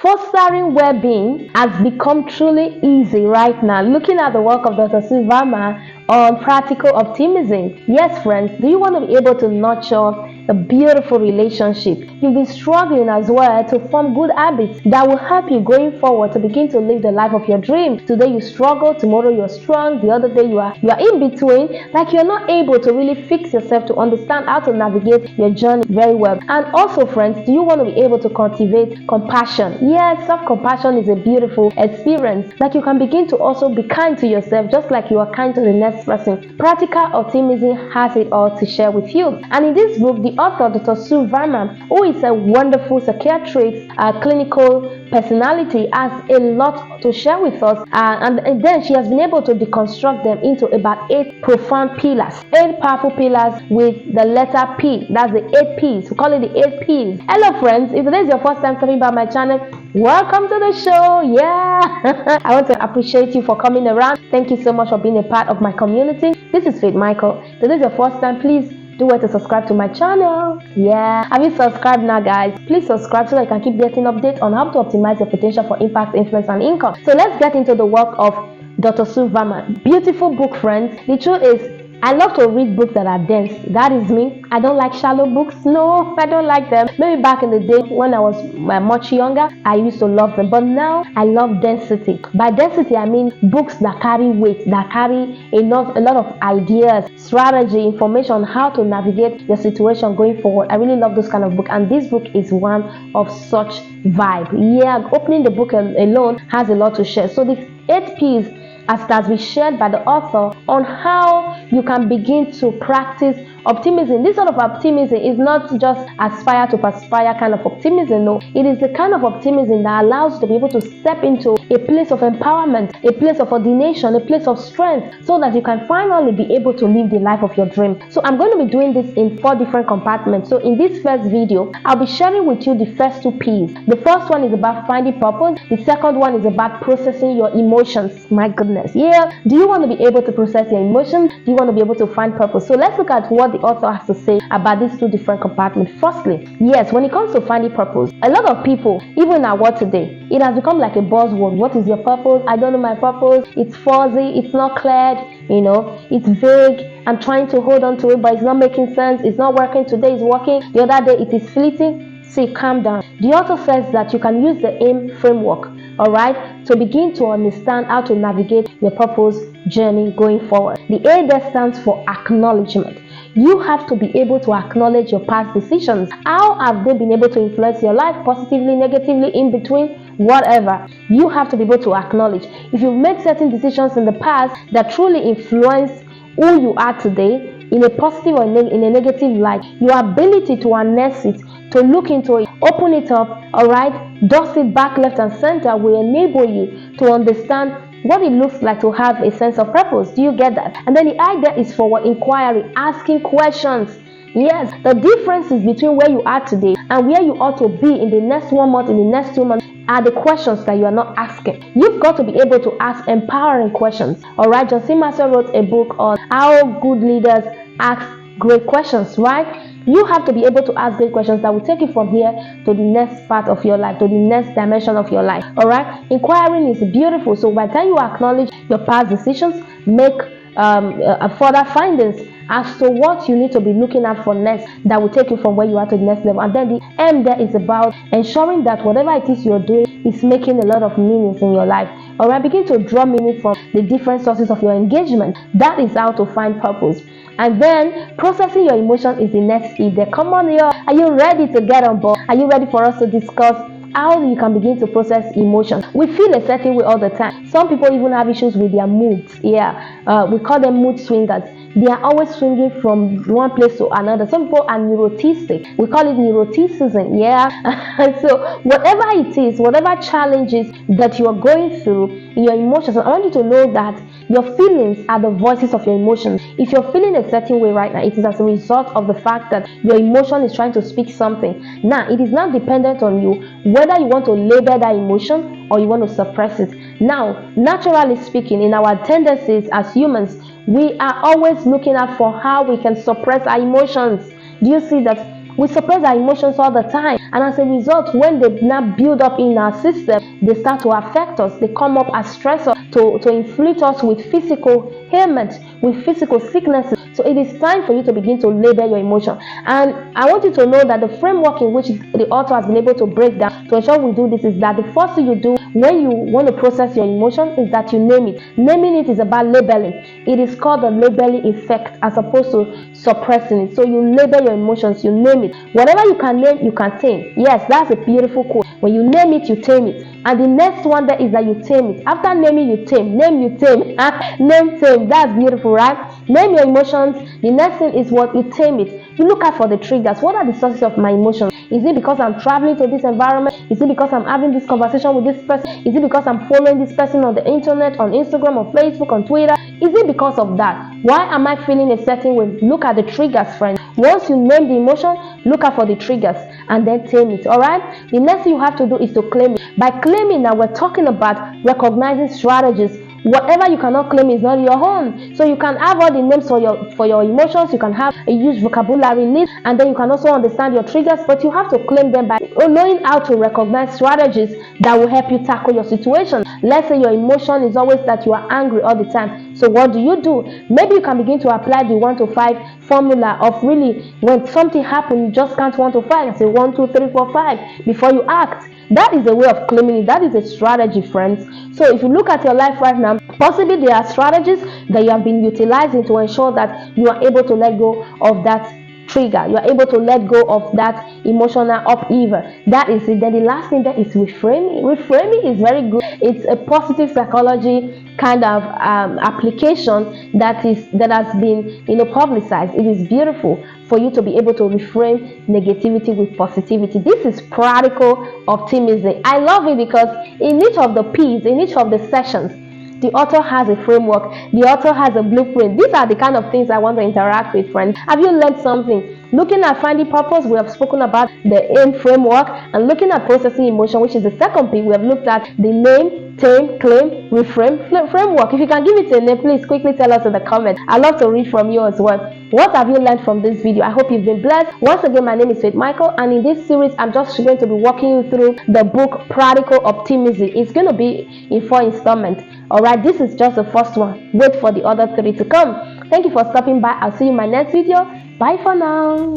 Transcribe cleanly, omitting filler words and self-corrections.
Fostering well-being has become truly easy right now. Looking at the work of Dr. Varma on practical optimism. Yes, friends, do you want to be able to nurture a beautiful relationship? You've been struggling as well to form good habits that will help you going forward to begin to live the life of your dream. Today you struggle, tomorrow you're strong, the other day you are in between, like you're not able to really fix yourself to understand how to navigate your journey very well. And also, friends, do you want to be able to cultivate compassion? Yes, self-compassion is a beautiful experience. Like you can begin to also be kind to yourself just like you are kind to the next person. Practical optimism has it all to share with you. And in this book, the author, Dr. Varma, who is a wonderful psychiatrist, clinical personality, has a lot to share with us. And then she has been able to deconstruct them into about 8 profound pillars, 8 powerful pillars with the letter P. That's the 8 P's. We call it the 8 P's. Hello, friends. If today is your first time coming by my channel, welcome to the show. Yeah, I want to appreciate you for coming around. Thank you so much for being a part of my community. This is Faith Michael. If today is your first time, please do well to subscribe to my channel. Yeah, have you subscribed now, guys? Please subscribe so that you can keep getting updates on how to optimize your potential for impact, influence, and income. So let's get into the work of Dr. Varma. Beautiful book, friends. The truth is, I love to read books that are dense. That is me. I don't like shallow books. No, I don't like them. Maybe back in the day when I was much younger, I used to love them. But now I love density. By density, I mean books that carry weight, that carry a lot of ideas, strategy, information on how to navigate your situation going forward. I really love those kind of books. And this book is one of such vibe. Yeah, opening the book alone has a lot to share. So the 8 P's as it has been shared by the author on how you can begin to practice optimism. This sort of optimism is not just aspire to perspire kind of optimism. No, it is the kind of optimism that allows you to be able to step into a place of empowerment, a place of ordination, a place of strength, so that you can finally be able to live the life of your dream. So I'm going to be doing this in 4 different compartments. So in this first video, I'll be sharing with you the first 2 P's. The first one is about finding purpose. The second one is about processing your emotions. My goodness. Yeah, do you want to be able to process your emotions? Do you want to be able to find purpose? So let's look at what the author has to say about these 2 different compartments. Firstly, yes, when it comes to finding purpose, a lot of people, even in our world today, it has become like a buzzword. What is your purpose? I don't know my purpose. It's fuzzy, it's not cleared, it's vague. I'm trying to hold on to it, but it's not making sense. It's not working. Today it's working, the other day it is fleeting. See, calm down. The author says that you can use the AIM framework, all right, to begin to understand how to navigate your purpose journey going forward. The A there stands for acknowledgement. You have to be able to acknowledge your past decisions. How have they been able to influence your life positively, negatively, in between, whatever? You have to be able to acknowledge. If you've made certain decisions in the past that truly influence who you are today, in a positive or in a negative light, your ability to harness it, to look into it, open it up, all right, dust it back left and center will enable you to understand what it looks like to have a sense of purpose. Do you get that? And then the idea is for inquiry, asking questions. Yes, the differences between where you are today and where you ought to be in the next 1 month, in the next 2 months, are the questions that you are not asking. You've got to be able to ask empowering questions. All right, John C. Master wrote a book on how good leaders ask great questions, right? You have to be able to ask great questions that will take you from here to the next part of your life, to the next dimension of your life. All right, inquiring is beautiful. So by the time you acknowledge your past decisions, make further findings as to what you need to be looking at for next that will take you from where you are to the next level. And then the M there is about ensuring that whatever it is you're doing is making a lot of meanings in your life. All right, begin to draw meaning from the different sources of your engagement. That is how to find purpose. And then processing your emotions is the next key there. Come on, here. Are you ready to get on board? Are you ready for us to discuss how you can begin to process emotions? We feel a certain way all the time. Some people even have issues with their moods. Yeah, we call them mood swingers. They are always swinging from one place to another. Some people are neurotistic. We call it neuroticism. Yeah. And so whatever it is, whatever challenges that you are going through in your emotions, I want you to know that your feelings are the voices of your emotions. If you're feeling a certain way right now, it is as a result of the fact that your emotion is trying to speak something. Now, it is not dependent on you whether you want to label that emotion or you want to suppress it. Now, naturally speaking, in our tendencies as humans, we are always looking out for how we can suppress our emotions. Do you see that? We suppress our emotions all the time, and as a result, when they now build up in our system, they start to affect us. They come up as stressors to inflict us with physical ailments, with physical sicknesses. So it is time for you to begin to label your emotion. And I want you to know that the framework in which the author has been able to break down to ensure we do this is that the first thing you do when you want to process your emotion is that you name it. Naming it is about labeling. It is called the labeling effect as opposed to suppressing it. So you label your emotions, you name it. Whatever you can name, you can tame. Yes, that's a beautiful quote. When you name it, you tame it. And the next one there is that you tame it. After naming, you tame. Name, you tame. Name, tame. That's beautiful, right? Name your emotions. The next thing is what? You tame it. You look out for the triggers. What are the sources of my emotions? Is it because I'm traveling to this environment? Is it because I'm having this conversation with this person? Is it because I'm following this person on the internet, on Instagram, on Facebook, on Twitter? Is it because of that? Why am I feeling a certain way? Look at the triggers, friends. Once you name the emotion, look out for the triggers and then tame it. Alright? The next thing you have to do is to claim it. By claiming, now we're talking about recognizing strategies. Whatever you cannot claim is not your own. So you can have all the names for your emotions. You can have a huge vocabulary list, and then you can also understand your triggers, but you have to claim them by knowing how to recognize strategies that will help you tackle your situation. Let's say your emotion is always that you are angry all the time. So what do? Maybe you can begin to apply the 1 to 5 formula of really when something happens, you just count 1 to 5. Say 1, 2, 3, 4, 5 before you act. That is a way of claiming it. That is a strategy, friends. So if you look at your life right now, possibly there are strategies that you have been utilizing to ensure that you are able to let go of that trigger. You are able to let go of that emotional upheaval. That is it. Then the last thing that is reframing. Reframing is very good. It's a positive psychology kind of application that has been publicized. It is beautiful for you to be able to reframe negativity with positivity. This is practical optimism. I love it because in each of the P's, in each of the sessions, the author has a framework. The author has a blueprint. These are the kind of things I want to interact with, friends. Have you learned something? Looking at finding purpose, we have spoken about the aim framework, and looking at processing emotion, which is the second P, we have looked at the name, tame, claim, reframe framework. If you can give it a name, please quickly tell us in the comments. I'd love to read from you as well. What have you learned from this video? I hope you've been blessed. Once again, my name is Faith Michael, and in this series, I'm just going to be walking you through the book Practical Optimism. It's going to be in 4 installments. Alright, this is just the first one. Wait for the other 3 to come. Thank you for stopping by. I'll see you in my next video. Bye for now.